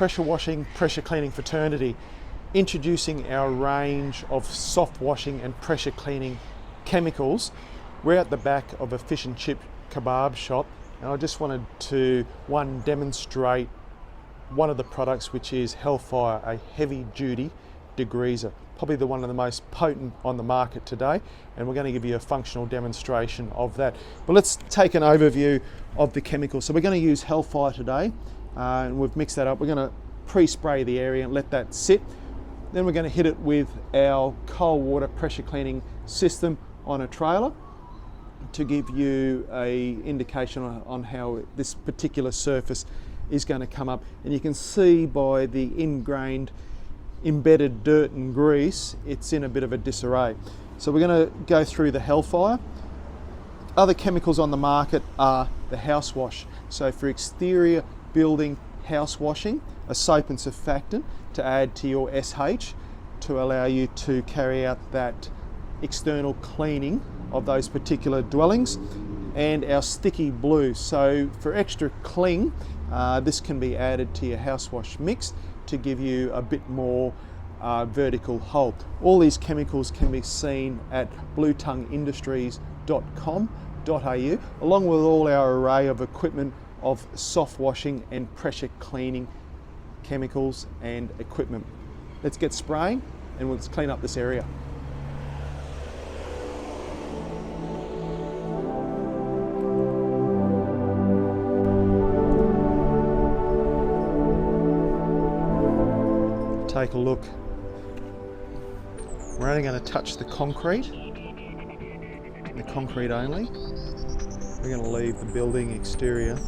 pressure washing, pressure cleaning fraternity, introducing our range of soft washing and pressure cleaning chemicals. We're at the back of a fish and chip kebab shop, and I just wanted to, one, demonstrate one of the products, which is HellFire, a heavy duty degreaser, probably one of the most potent on the market today, and we're going to give you a functional demonstration of that. But let's take an overview of the chemical. So we're going to use HellFire today, and we've mixed that up. We're going to pre-spray the area and let that sit. Then we're going to hit it with our cold water pressure cleaning system on a trailer to give you an indication on how this particular surface is going to come up. And you can see by the ingrained embedded dirt and grease, it's in a bit of a disarray. So we're going to go through the HellFire. Other chemicals on the market are the house wash. So for exterior building house washing, a soap and surfactant to add to your SH to allow you to carry out that external cleaning of those particular dwellings, and our sticky blue. So for extra cling, this can be added to your house wash mix to give you a bit more vertical hold. All these chemicals can be seen at bluetongueindustries.com.au, along with all our array of equipment of soft washing and pressure cleaning chemicals and equipment. Let's get spraying and let's clean up this area. Take a look. We're only going to touch the concrete only. We're going to leave the building exterior.